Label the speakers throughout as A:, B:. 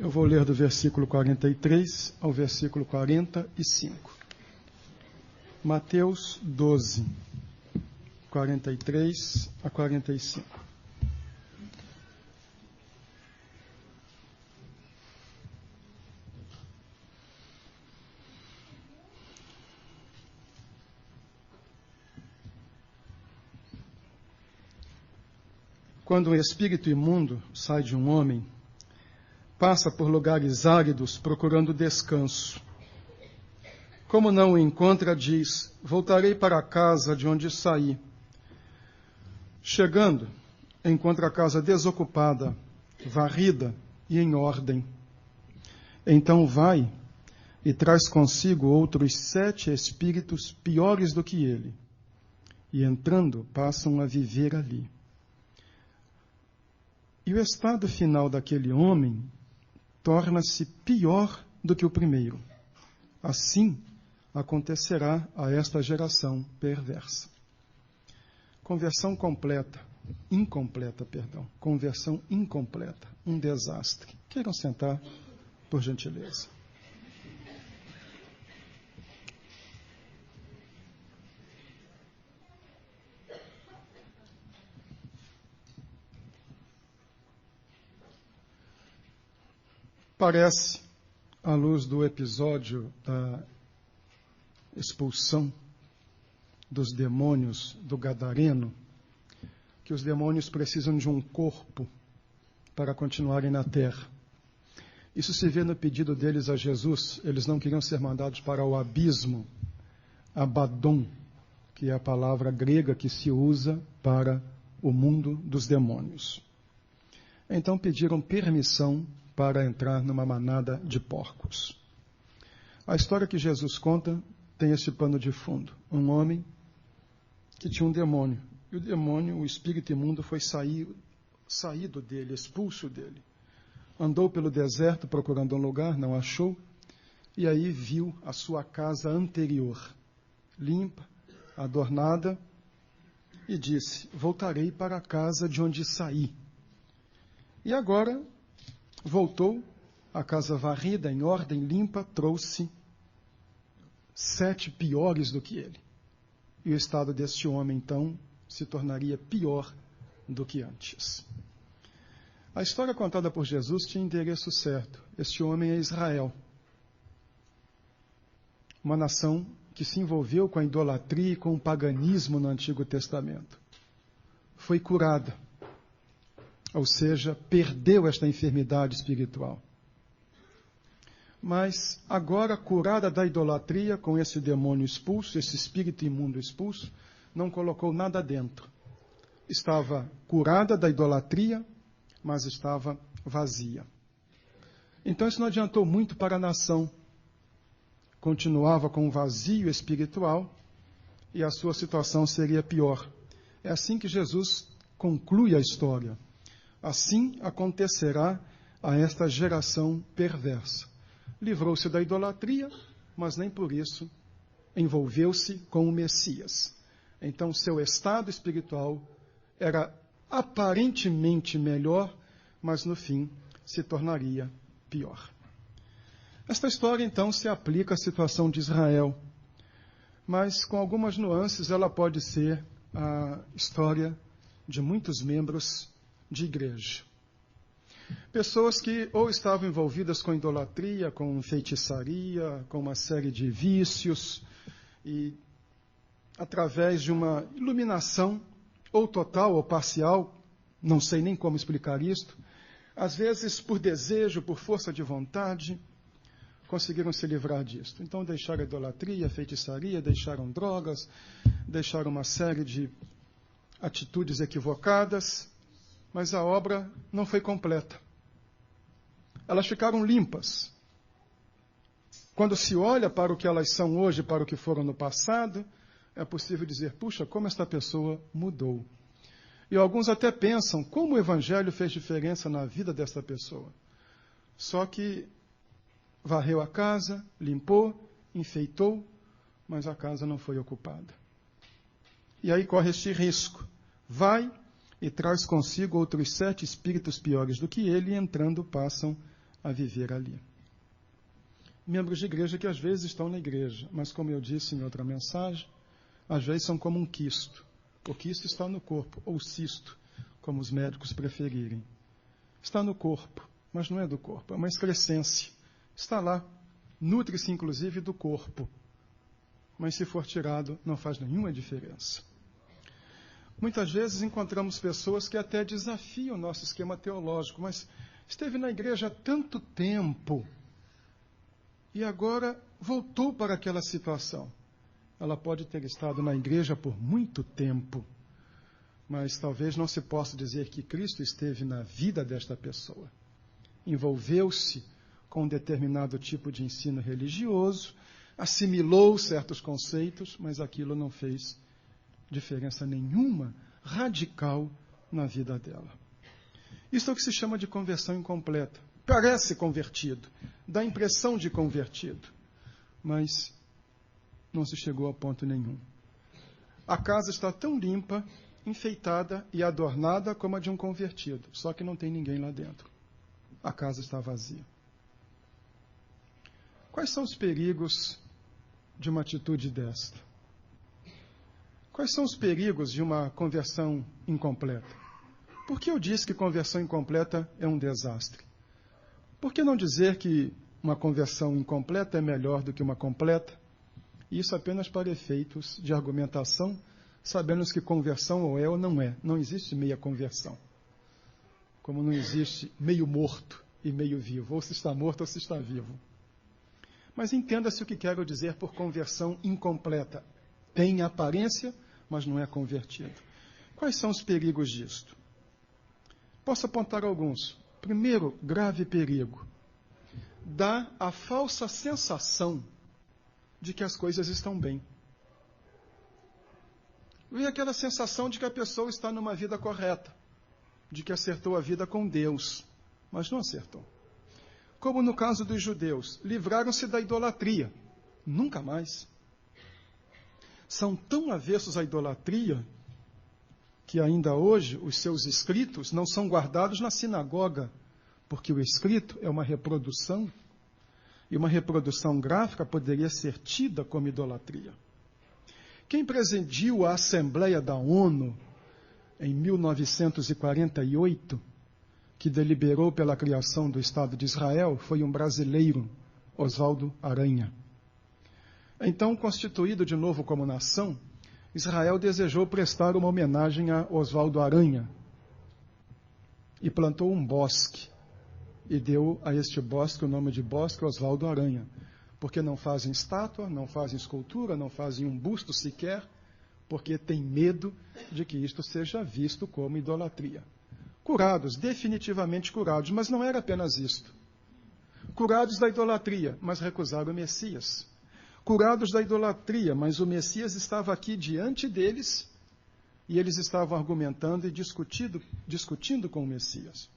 A: Eu vou ler do versículo 43 ao versículo 45. Mateus 12, 43 a 45. Quando um espírito imundo sai de um homem, passa por lugares áridos procurando descanso. Como não o encontra, diz: voltarei para a casa de onde saí. Chegando, encontra a casa desocupada, varrida e em ordem. Então vai e traz consigo outros 7 espíritos piores do que ele, e entrando passam a viver ali. E o estado final daquele homem torna-se pior do que o primeiro. Assim acontecerá a esta geração perversa. Conversão incompleta, um desastre. Queiram sentar, por gentileza. Parece, à luz do episódio da expulsão dos demônios do Gadareno, que os demônios precisam de um corpo para continuarem na terra. Isso se vê no pedido deles a Jesus. Eles não queriam ser mandados para o abismo, Abaddon, que é a palavra grega que se usa para o mundo dos demônios. Então pediram permissão para entrar numa manada de porcos. A história que Jesus conta tem esse pano de fundo. Um homem que tinha um demônio. E o demônio, o espírito imundo, foi saído dele, expulso dele. Andou pelo deserto procurando um lugar, não achou, e aí viu a sua casa anterior, limpa, adornada, e disse: voltarei para a casa de onde saí. E agora voltou, a casa varrida, em ordem, limpa, trouxe 7 piores do que ele. E o estado deste homem, então, se tornaria pior do que antes. A história contada por Jesus tinha endereço certo. Este homem é Israel. Uma nação que se envolveu com a idolatria e com o paganismo no Antigo Testamento. Foi curada. Ou seja, perdeu esta enfermidade espiritual. Mas agora, curada da idolatria, com esse demônio expulso, esse espírito imundo expulso, não colocou nada dentro. Estava curada da idolatria, mas estava vazia. Então isso não adiantou muito para a nação. Continuava com um vazio espiritual e a sua situação seria pior. É assim que Jesus conclui a história. Assim acontecerá a esta geração perversa. Livrou-se da idolatria, mas nem por isso envolveu-se com o Messias. Então, seu estado espiritual era aparentemente melhor, mas no fim se tornaria pior. Esta história, então, se aplica à situação de Israel, mas com algumas nuances ela pode ser a história de muitos membros de igreja. Pessoas que ou estavam envolvidas com idolatria, com feitiçaria, com uma série de vícios, e através de uma iluminação, ou total ou parcial, não sei nem como explicar isto, às vezes por desejo, por força de vontade, conseguiram se livrar disto. Então deixaram a idolatria, a feitiçaria, deixaram drogas, deixaram uma série de atitudes equivocadas, mas a obra não foi completa. Elas ficaram limpas. Quando se olha para o que elas são hoje, para o que foram no passado, é possível dizer: puxa, como esta pessoa mudou. E alguns até pensam como o Evangelho fez diferença na vida desta pessoa. Só que varreu a casa, limpou, enfeitou, mas a casa não foi ocupada. E aí corre este risco. Vai e traz consigo outros 7 espíritos piores do que ele, e entrando passam a viver ali. Membros de igreja que às vezes estão na igreja, mas como eu disse em outra mensagem, às vezes são como um quisto. O quisto está no corpo, ou cisto, como os médicos preferirem. Está no corpo, mas não é do corpo, é uma excrescência. Está lá, nutre-se inclusive do corpo, mas se for tirado não faz nenhuma diferença. Muitas vezes encontramos pessoas que até desafiam o nosso esquema teológico, mas esteve na igreja há tanto tempo e agora voltou para aquela situação. Ela pode ter estado na igreja por muito tempo, mas talvez não se possa dizer que Cristo esteve na vida desta pessoa. Envolveu-se com um determinado tipo de ensino religioso, assimilou certos conceitos, mas aquilo não fez diferença nenhuma, radical, na vida dela. Isso é o que se chama de conversão incompleta. Parece convertido, dá a impressão de convertido, mas não se chegou a ponto nenhum. A casa está tão limpa, enfeitada e adornada como a de um convertido, só que não tem ninguém lá dentro. A casa está vazia. Quais são os perigos de uma atitude desta? Quais são os perigos de uma conversão incompleta? Por que eu disse que conversão incompleta é um desastre? Por que não dizer que uma conversão incompleta é melhor do que uma completa? Isso apenas para efeitos de argumentação, sabemos que conversão ou é ou não é. Não existe meia conversão. Como não existe meio morto e meio vivo. Ou se está morto ou se está vivo. Mas entenda-se o que quero dizer por conversão incompleta. Tem aparência, mas não é convertido. Quais são os perigos disto? Posso apontar alguns. Primeiro, grave perigo. Dá a falsa sensação de que as coisas estão bem. Vem aquela sensação de que a pessoa está numa vida correta, de que acertou a vida com Deus, mas não acertou. Como no caso dos judeus, livraram-se da idolatria, nunca mais. São tão avessos à idolatria que ainda hoje os seus escritos não são guardados na sinagoga, porque o escrito é uma reprodução, e uma reprodução gráfica poderia ser tida como idolatria. Quem presidiu a Assembleia da ONU em 1948, que deliberou pela criação do Estado de Israel, foi um brasileiro, Oswaldo Aranha. Então, constituído de novo como nação, Israel desejou prestar uma homenagem a Oswaldo Aranha e plantou um bosque e deu a este bosque o nome de Bosque Oswaldo Aranha, porque não fazem estátua, não fazem escultura, não fazem um busto sequer, porque tem medo de que isto seja visto como idolatria. Curados, definitivamente curados, mas não era apenas isto. Curados da idolatria, mas recusaram o Messias. Curados da idolatria, mas o Messias estava aqui diante deles e eles estavam argumentando e discutindo com o Messias.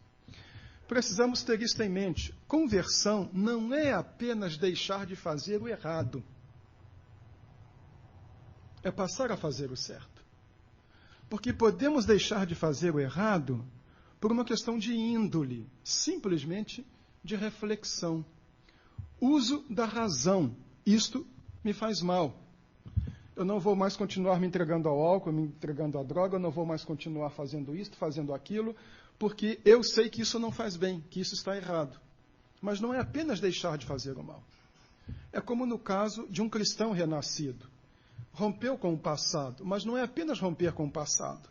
A: Precisamos ter isto em mente. Conversão não é apenas deixar de fazer o errado. É passar a fazer o certo. Porque podemos deixar de fazer o errado por uma questão de índole, simplesmente de reflexão. Uso da razão. Isto me faz mal. Eu não vou mais continuar me entregando ao álcool, me entregando à droga, eu não vou mais continuar fazendo isto, fazendo aquilo, porque eu sei que isso não faz bem, que isso está errado. Mas não é apenas deixar de fazer o mal. É como no caso de um cristão renascido. Rompeu com o passado, mas não é apenas romper com o passado.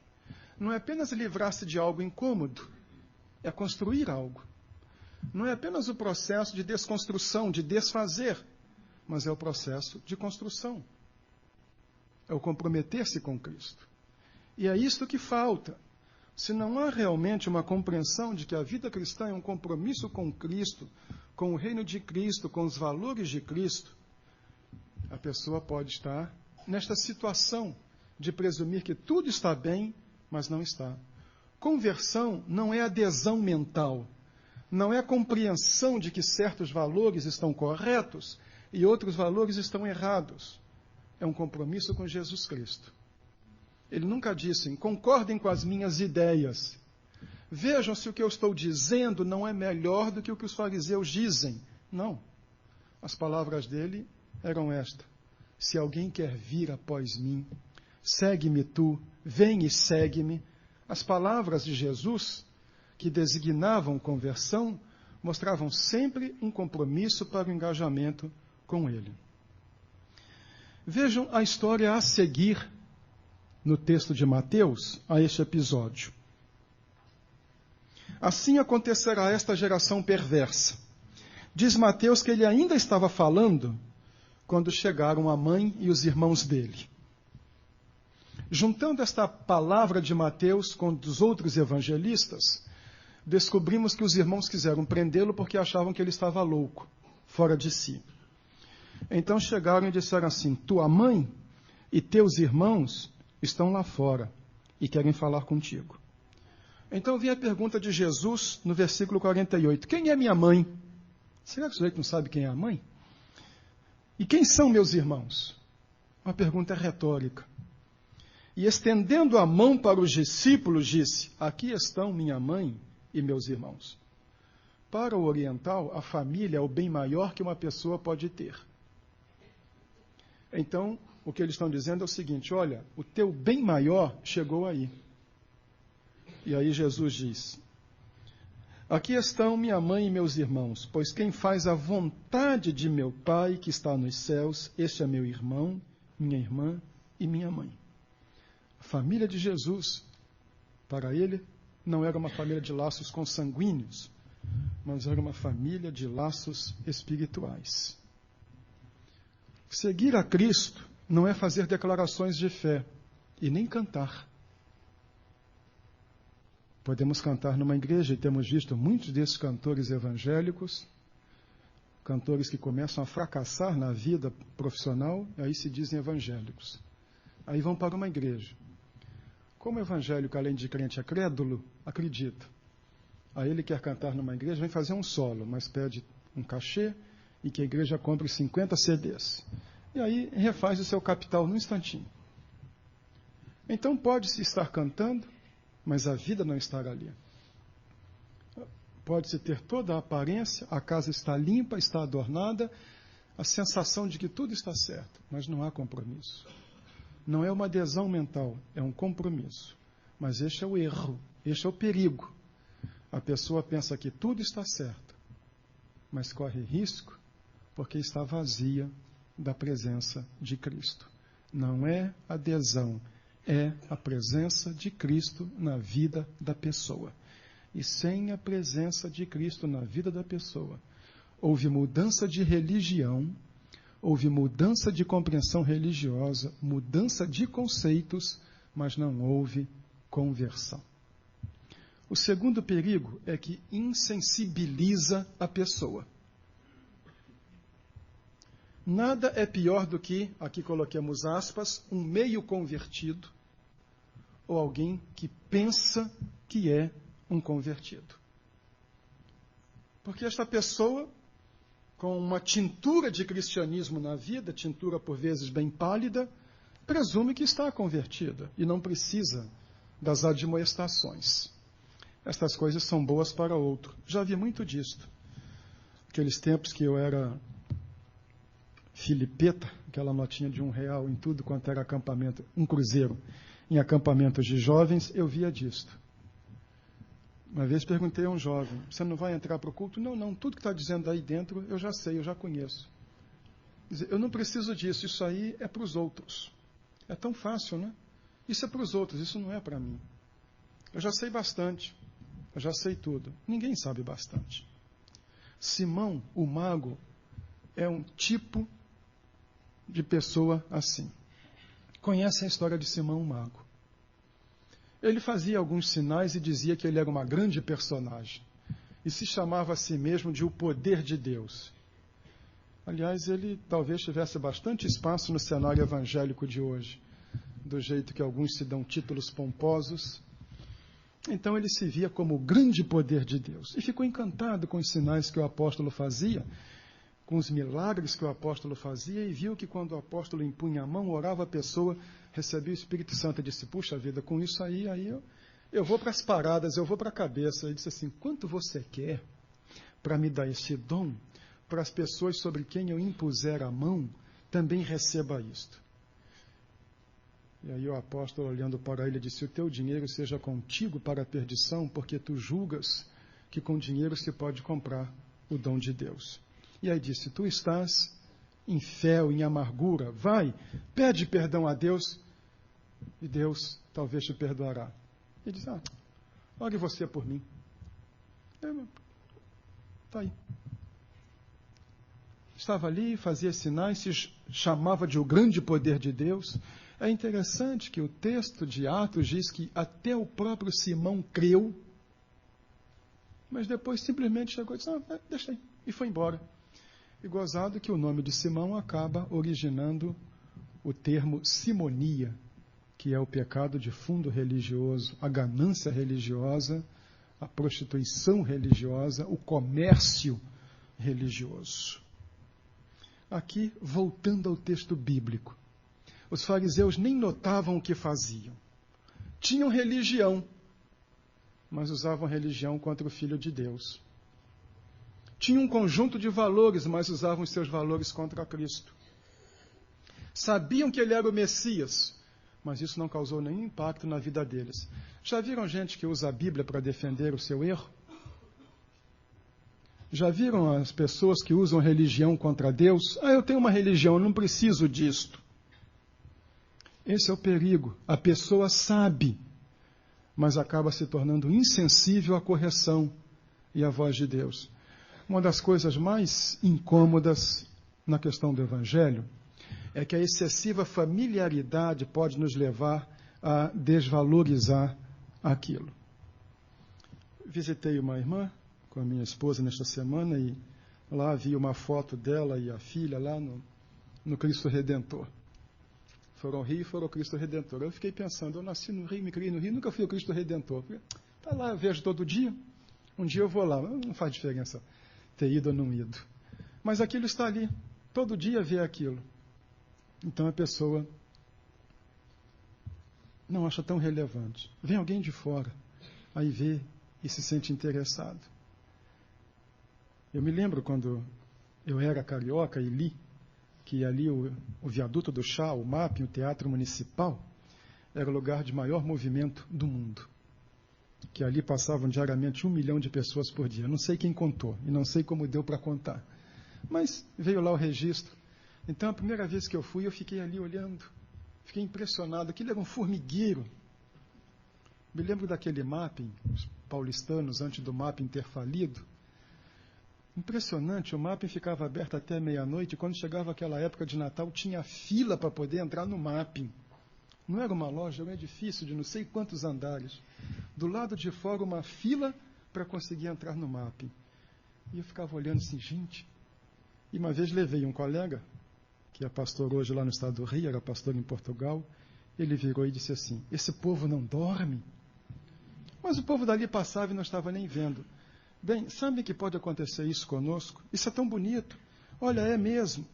A: Não é apenas livrar-se de algo incômodo, é construir algo. Não é apenas o processo de desconstrução, de desfazer, mas é o processo de construção. É o comprometer-se com Cristo. E é isto que falta. Se não há realmente uma compreensão de que a vida cristã é um compromisso com Cristo, com o reino de Cristo, com os valores de Cristo, a pessoa pode estar nesta situação de presumir que tudo está bem, mas não está. Conversão não é adesão mental, não é a compreensão de que certos valores estão corretos e outros valores estão errados. É um compromisso com Jesus Cristo. Ele nunca disse, concordem com as minhas ideias, Vejam se o que eu estou dizendo não é melhor do que o que os fariseus dizem. Não. As palavras dele eram estas: se alguém quer vir após mim, segue-me tu, vem e segue-me. As palavras de Jesus, que designavam conversão, mostravam sempre um compromisso para o engajamento com ele. Vejam a história a seguir no texto de Mateus a este episódio. Assim acontecerá a esta geração perversa. Diz Mateus que ele ainda estava falando quando chegaram a mãe e os irmãos dele. Juntando esta palavra de Mateus com dos outros evangelistas, descobrimos que os irmãos quiseram prendê-lo porque achavam que ele estava louco, fora de si. Então chegaram e disseram assim: tua mãe e teus irmãos estão lá fora e querem falar contigo. Então vem a pergunta de Jesus no versículo 48. Quem é minha mãe? Será que o sujeito não sabe quem é a mãe? E quem são meus irmãos? Uma pergunta retórica. E estendendo a mão para os discípulos, disse: aqui estão minha mãe e meus irmãos. Para o oriental, a família é o bem maior que uma pessoa pode ter. Então, o que eles estão dizendo é o seguinte: olha, o teu bem maior chegou aí. E aí Jesus diz: aqui estão minha mãe e meus irmãos, pois quem faz a vontade de meu Pai que está nos céus, este é meu irmão, minha irmã e minha mãe. A família de Jesus, para ele, não era uma família de laços consanguíneos, mas era uma família de laços espirituais. Seguir a Cristo não é fazer declarações de fé e nem cantar. Podemos cantar numa igreja, e temos visto muitos desses cantores evangélicos, cantores que começam a fracassar na vida profissional, e aí se dizem evangélicos. Aí vão para uma igreja. Como evangélico, além de crente, é crédulo, acredita. Aí ele quer cantar numa igreja, vem fazer um solo, mas pede um cachê e que a igreja compre 50 CDs. E aí refaz o seu capital num instantinho. Então pode-se estar cantando, mas a vida não estar ali. Pode-se ter toda a aparência, a casa está limpa, está adornada, a sensação de que tudo está certo, mas não há compromisso. Não é uma adesão mental, é um compromisso. Mas este é o erro, este é o perigo. A pessoa pensa que tudo está certo, mas corre risco porque está vazia da presença de Cristo. Não é adesão, é a presença de Cristo na vida da pessoa. E sem a presença de Cristo na vida da pessoa, houve mudança de religião, houve mudança de compreensão religiosa, mudança de conceitos, mas não houve conversão. O segundo perigo é que insensibiliza a pessoa. Nada é pior do que, aqui coloquemos aspas, um meio convertido ou alguém que pensa que é um convertido. Porque esta pessoa, com uma tintura de cristianismo na vida, tintura por vezes bem pálida, presume que está convertida e não precisa das admoestações. Estas coisas são boas para outro. Já vi muito disto. Aqueles tempos que eu era filipeta, aquela notinha de R$1 em tudo quanto era acampamento, um cruzeiro, em acampamentos de jovens, eu via disto. Uma vez perguntei a um jovem: você não vai entrar para o culto? Não, tudo que está dizendo aí dentro eu já sei, eu já conheço. Quer dizer, eu não preciso disso, isso aí é para os outros. É tão fácil, né? Isso é para os outros, isso não é para mim. Eu já sei bastante, eu já sei tudo. Ninguém sabe bastante. Simão, o mago, é um tipo de pessoa assim. Conhece a história de Simão, o mago. Ele fazia alguns sinais e dizia que ele era uma grande personagem. E se chamava a si mesmo de o poder de Deus. Aliás, ele talvez tivesse bastante espaço no cenário evangélico de hoje, do jeito que alguns se dão títulos pomposos. Então ele se via como o grande poder de Deus. E ficou encantado com os sinais que o apóstolo fazia, com os milagres que o apóstolo fazia, e viu que quando o apóstolo impunha a mão, orava a pessoa, recebia o Espírito Santo e disse: puxa vida, com isso aí Eu vou para as paradas, eu vou para a cabeça. Ele disse assim, quanto você quer para me dar este dom, para as pessoas sobre quem eu impuser a mão, também receba isto. E aí o apóstolo, olhando para ele, disse, o teu dinheiro seja contigo para a perdição, porque tu julgas que com dinheiro se pode comprar o dom de Deus. E aí disse, tu estás em fel, em amargura, vai, pede perdão a Deus, e Deus talvez te perdoará. Ele disse, ore você por mim. Está aí. Estava ali, fazia sinais, se chamava de o grande poder de Deus. É interessante que o texto de Atos diz que até o próprio Simão creu, mas depois simplesmente chegou e disse, deixa aí, e foi embora. E gozado que o nome de Simão acaba originando o termo simonia, que é o pecado de fundo religioso, a ganância religiosa, a prostituição religiosa, o comércio religioso. Aqui, voltando ao texto bíblico, os fariseus nem notavam o que faziam. Tinham religião, mas usavam religião contra o Filho de Deus. Tinham um conjunto de valores, mas usavam os seus valores contra Cristo. Sabiam que ele era o Messias, mas isso não causou nenhum impacto na vida deles. Já viram gente que usa a Bíblia para defender o seu erro? Já viram as pessoas que usam religião contra Deus? Eu tenho uma religião, eu não preciso disto. Esse é o perigo. A pessoa sabe, mas acaba se tornando insensível à correção e à voz de Deus. Uma das coisas mais incômodas na questão do Evangelho é que a excessiva familiaridade pode nos levar a desvalorizar aquilo. Visitei uma irmã com a minha esposa nesta semana e lá vi uma foto dela e a filha lá no Cristo Redentor. Foram ao Rio e foram ao Cristo Redentor. Eu fiquei pensando, eu nasci no Rio, me criei no Rio, nunca fui ao Cristo Redentor. Está lá, eu vejo todo dia. Um dia eu vou lá. Não faz diferença ter ido ou não ido. Mas aquilo está ali. Todo dia vê aquilo. Então a pessoa não acha tão relevante. Vem alguém de fora, aí vê e se sente interessado. Eu me lembro quando eu era carioca e li que ali o viaduto do Chá, o MAP, o Teatro Municipal, era o lugar de maior movimento do mundo. Que ali passavam diariamente 1 milhão de pessoas por dia. Não sei quem contou e não sei como deu para contar. Mas veio lá o registro. Então, a primeira vez que eu fui, eu fiquei ali olhando. Fiquei impressionado. Aquilo era um formigueiro. Me lembro daquele mapping, os paulistanos, antes do mapping ter falido. Impressionante, o mapping ficava aberto até meia-noite. Quando chegava aquela época de Natal, tinha fila para poder entrar no mapping. Não era uma loja, era um edifício de não sei quantos andares. Do lado de fora, uma fila para conseguir entrar no mapping. E eu ficava olhando assim, gente. E uma vez levei um colega, que é pastor hoje lá no estado do Rio, era pastor em Portugal, ele virou e disse assim, esse povo não dorme? Mas o povo dali passava e não estava nem vendo. Bem, sabe que pode acontecer isso conosco? Isso é tão bonito. Olha, é mesmo.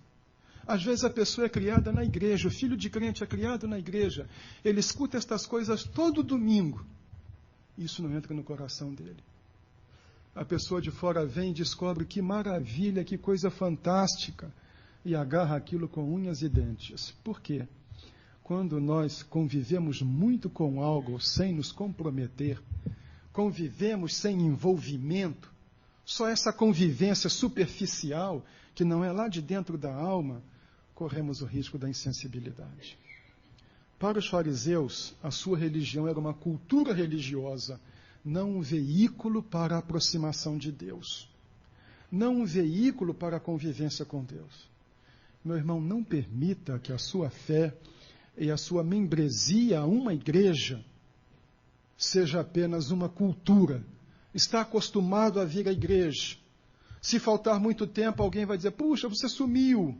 A: Às vezes a pessoa é criada na igreja, o filho de crente é criado na igreja. Ele escuta estas coisas todo domingo. Isso não entra no coração dele. A pessoa de fora vem e descobre que maravilha, que coisa fantástica. E agarra aquilo com unhas e dentes. Por quê? Quando nós convivemos muito com algo sem nos comprometer, convivemos sem envolvimento, só essa convivência superficial, que não é lá de dentro da alma, corremos o risco da insensibilidade. Para os fariseus, a sua religião era uma cultura religiosa, não um veículo para a aproximação de Deus. Não um veículo para a convivência com Deus. Meu irmão, não permita que a sua fé e a sua membresia a uma igreja seja apenas uma cultura. Está acostumado a vir à igreja. Se faltar muito tempo, alguém vai dizer, puxa, você sumiu.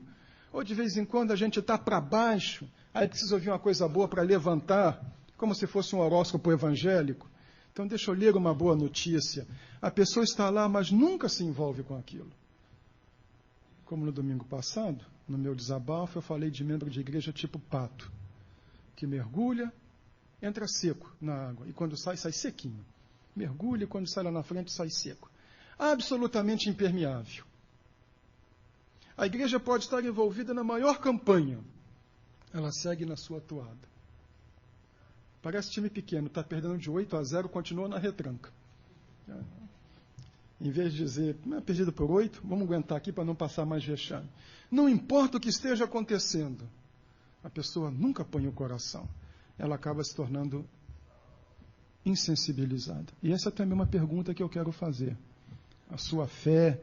A: Ou de vez em quando a gente está para baixo, aí precisa ouvir uma coisa boa para levantar, como se fosse um horóscopo evangélico. Então deixa eu ler uma boa notícia. A pessoa está lá, mas nunca se envolve com aquilo. Como no domingo passado, no meu desabafo, eu falei de membro de igreja tipo pato, que mergulha, entra seco na água, e quando sai, sai sequinho. Mergulha e quando sai lá na frente, sai seco. Absolutamente impermeável. A igreja pode estar envolvida na maior campanha. Ela segue na sua toada. Parece time pequeno, está perdendo de 8-0, continua na retranca. Em vez de dizer, perdido por 8, vamos aguentar aqui para não passar mais vexame. Não importa o que esteja acontecendo, a pessoa nunca põe o coração. Ela acaba se tornando insensibilizada. E essa é também uma pergunta que eu quero fazer. A sua fé,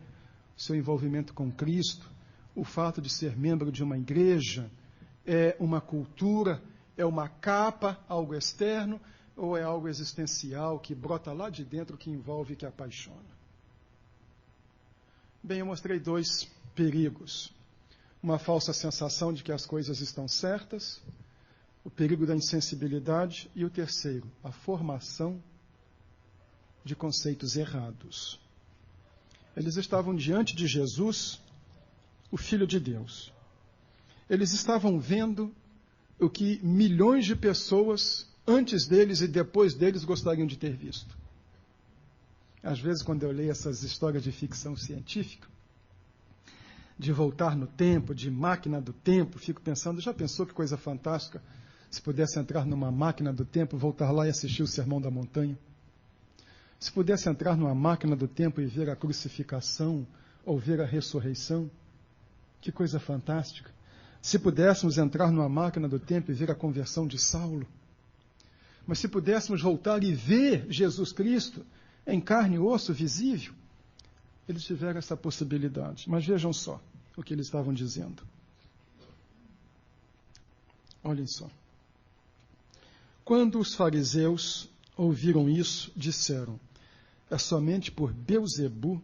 A: o seu envolvimento com Cristo, o fato de ser membro de uma igreja, é uma cultura, é uma capa, algo externo, ou é algo existencial que brota lá de dentro, que envolve e que apaixona? Bem, eu mostrei 2 perigos. Uma falsa sensação de que as coisas estão certas, o perigo da insensibilidade, e o terceiro, a formação de conceitos errados. Eles estavam diante de Jesus, o Filho de Deus. Eles estavam vendo o que milhões de pessoas, antes deles e depois deles, gostariam de ter visto. Às vezes, quando eu leio essas histórias de ficção científica, de voltar no tempo, de máquina do tempo, fico pensando, já pensou que coisa fantástica se pudesse entrar numa máquina do tempo, voltar lá e assistir o Sermão da Montanha? Se pudesse entrar numa máquina do tempo e ver a crucificação ou ver a ressurreição, que coisa fantástica. Se pudéssemos entrar numa máquina do tempo e ver a conversão de Saulo, mas se pudéssemos voltar e ver Jesus Cristo em carne e osso visível, eles tiveram essa possibilidade. Mas vejam só o que eles estavam dizendo. Olhem só. Quando os fariseus ouviram isso, disseram, é somente por Belzebu,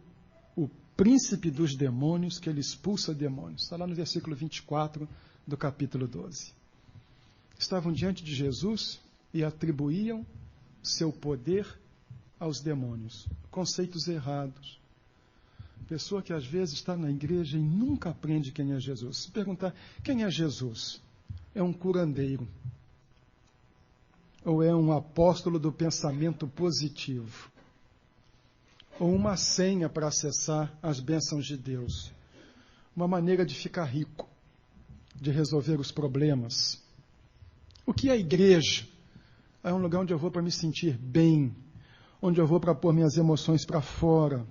A: o príncipe dos demônios, que ele expulsa demônios. Está lá no versículo 24 do capítulo 12. Estavam diante de Jesus e atribuíam seu poder aos demônios. Conceitos errados. Pessoa que às vezes está na igreja e nunca aprende quem é Jesus. Se perguntar, quem é Jesus? É um curandeiro. Ou é um apóstolo do pensamento positivo. Ou uma senha para acessar as bênçãos de Deus. Uma maneira de ficar rico, de resolver os problemas. O que é a igreja? É um lugar onde eu vou para me sentir bem, onde eu vou para pôr minhas emoções para fora.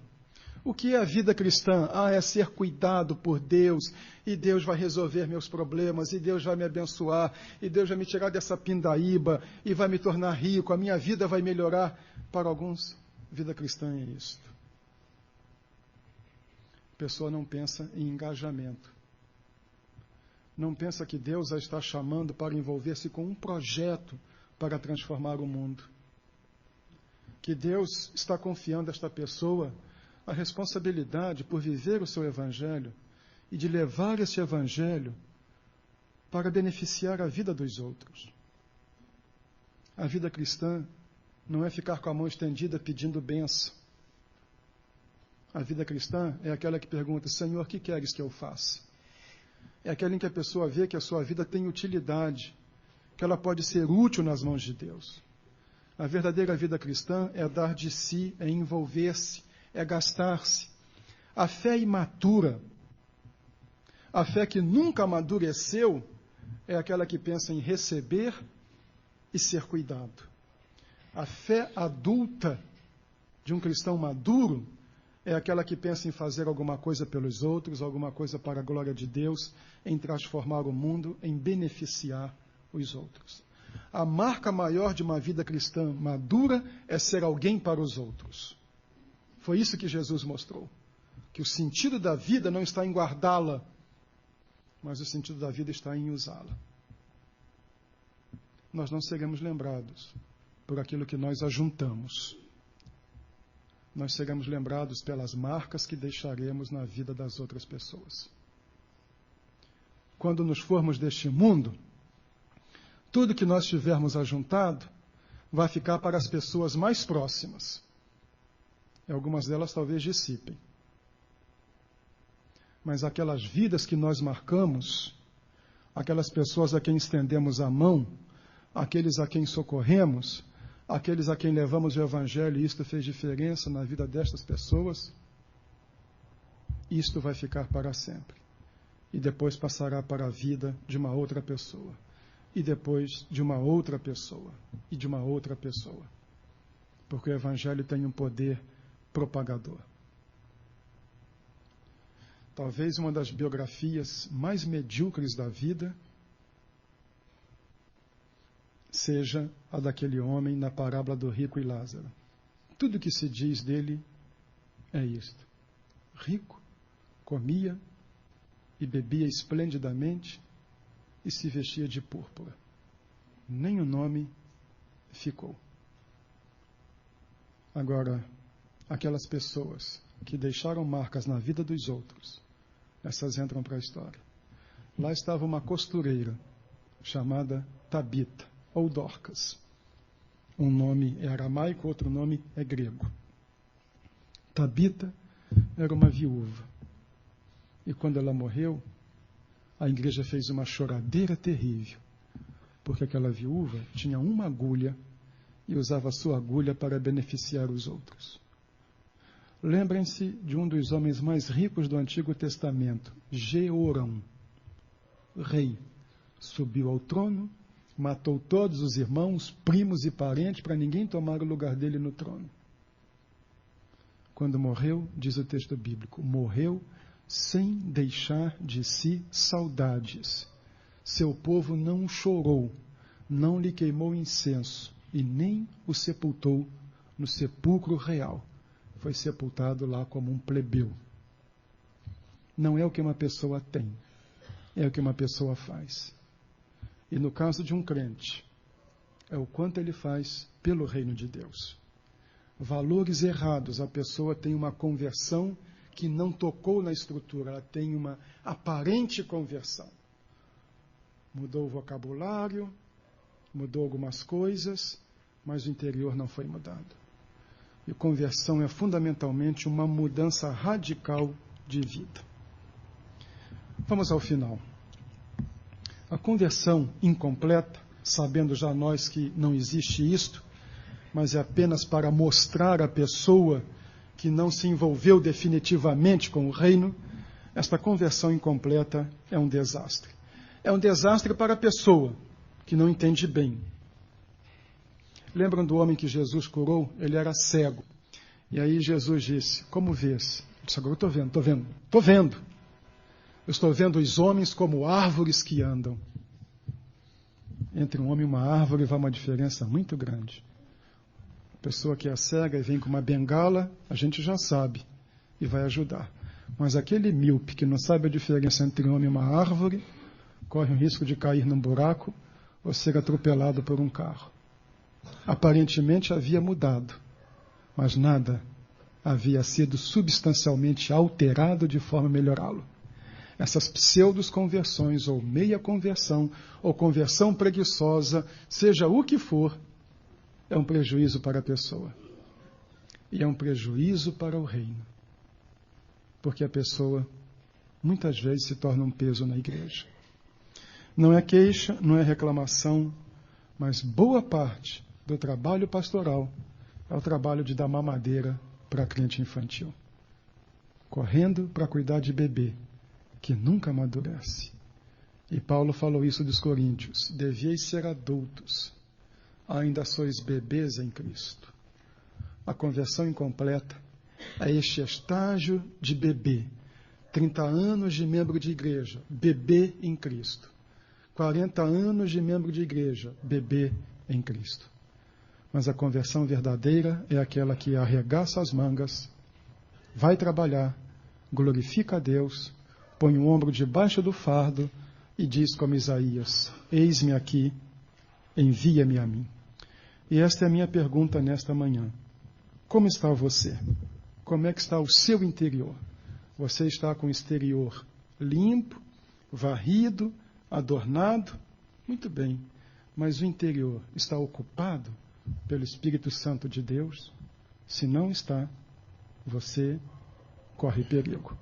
A: O que é a vida cristã? É ser cuidado por Deus, e Deus vai resolver meus problemas, e Deus vai me abençoar, e Deus vai me tirar dessa pindaíba, e vai me tornar rico, a minha vida vai melhorar. Para alguns, vida cristã é isso. A pessoa não pensa em engajamento. Não pensa que Deus a está chamando para envolver-se com um projeto para transformar o mundo. Que Deus está confiando a esta pessoa a responsabilidade por viver o seu evangelho e de levar esse evangelho para beneficiar a vida dos outros. A vida cristã não é ficar com a mão estendida pedindo bênção. A vida cristã é aquela que pergunta, Senhor, o que queres que eu faça? É aquela em que a pessoa vê que a sua vida tem utilidade, que ela pode ser útil nas mãos de Deus. A verdadeira vida cristã é dar de si, é envolver-se, é gastar-se. A fé imatura, a fé que nunca amadureceu, é aquela que pensa em receber e ser cuidado. A fé adulta de um cristão maduro é aquela que pensa em fazer alguma coisa pelos outros, alguma coisa para a glória de Deus, em transformar o mundo, em beneficiar os outros. A marca maior de uma vida cristã madura é ser alguém para os outros. Foi isso que Jesus mostrou. Que o sentido da vida não está em guardá-la, mas o sentido da vida está em usá-la. Nós não seremos lembrados por aquilo que nós ajuntamos. Nós seremos lembrados pelas marcas que deixaremos na vida das outras pessoas. Quando nos formos deste mundo, tudo que nós tivermos ajuntado vai ficar para as pessoas mais próximas. E algumas delas talvez dissipem. Mas aquelas vidas que nós marcamos, aquelas pessoas a quem estendemos a mão, aqueles a quem socorremos, aqueles a quem levamos o Evangelho, e isto fez diferença na vida destas pessoas, isto vai ficar para sempre. E depois passará para a vida de uma outra pessoa. E depois de uma outra pessoa. E de uma outra pessoa. Porque o Evangelho tem um poder propagador. Talvez uma das biografias mais medíocres da vida seja a daquele homem na parábola do rico e Lázaro. Tudo que se diz dele é isto. Rico, comia e bebia esplendidamente e se vestia de púrpura. Nem o nome ficou. Agora, aquelas pessoas que deixaram marcas na vida dos outros, essas entram para a história. Lá estava uma costureira chamada Tabita, ou Dorcas. Um nome é aramaico, outro nome é grego. Tabita era uma viúva. E quando ela morreu, a igreja fez uma choradeira terrível, porque aquela viúva tinha uma agulha e usava a sua agulha para beneficiar os outros. Lembrem-se de um dos homens mais ricos do Antigo Testamento, Jeorão, rei. Subiu ao trono, matou todos os irmãos, primos e parentes para ninguém tomar o lugar dele no trono. Quando morreu, diz o texto bíblico, morreu sem deixar de si saudades. Seu povo não chorou, não lhe queimou incenso e nem o sepultou no sepulcro real. Foi sepultado lá como um plebeu. Não é o que uma pessoa tem, é o que uma pessoa faz. E no caso de um crente, é o quanto ele faz pelo reino de Deus. Valores errados, a pessoa tem uma conversão que não tocou na estrutura, ela tem uma aparente conversão. Mudou o vocabulário, mudou algumas coisas, mas o interior não foi mudado. E conversão é fundamentalmente uma mudança radical de vida. Vamos ao final. A conversão incompleta, sabendo já nós que não existe isto, mas é apenas para mostrar à pessoa que não se envolveu definitivamente com o reino, esta conversão incompleta é um desastre. É um desastre para a pessoa que não entende bem. Lembram do homem que Jesus curou? Ele era cego. E aí Jesus disse, como vês? Eu disse, agora eu estou vendo. Eu estou vendo os homens como árvores que andam. Entre um homem e uma árvore vai uma diferença muito grande. A pessoa que é cega e vem com uma bengala, a gente já sabe e vai ajudar. Mas aquele míope que não sabe a diferença entre um homem e uma árvore, corre o risco de cair num buraco ou ser atropelado por um carro. Aparentemente havia mudado, mas nada havia sido substancialmente alterado de forma a melhorá-lo. Essas pseudos-conversões, ou meia-conversão, ou conversão preguiçosa, seja o que for, é um prejuízo para a pessoa. E é um prejuízo para o reino. Porque a pessoa, muitas vezes, se torna um peso na igreja. Não é queixa, não é reclamação, mas boa parte do trabalho pastoral é o trabalho de dar mamadeira para crente infantil. Correndo para cuidar de bebê, que nunca amadurece. E Paulo falou isso dos coríntios. Devíeis ser adultos, ainda sois bebês em Cristo. A conversão incompleta é este estágio de bebê. 30 anos de membro de igreja, bebê em Cristo. 40 anos de membro de igreja, bebê em Cristo. Mas a conversão verdadeira é aquela que arregaça as mangas, vai trabalhar, glorifica a Deus, põe o ombro debaixo do fardo e diz como Isaías, eis-me aqui, envia-me a mim. E esta é a minha pergunta nesta manhã. Como está você? Como é que está o seu interior? Você está com o exterior limpo, varrido, adornado? Muito bem, mas o interior está ocupado pelo Espírito Santo de Deus? Se não está, você corre perigo.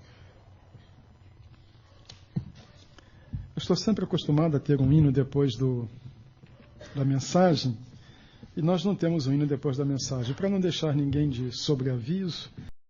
A: Eu estou sempre acostumado a ter um hino depois da mensagem, e nós não temos o hino depois da mensagem. Para não deixar ninguém de sobreaviso,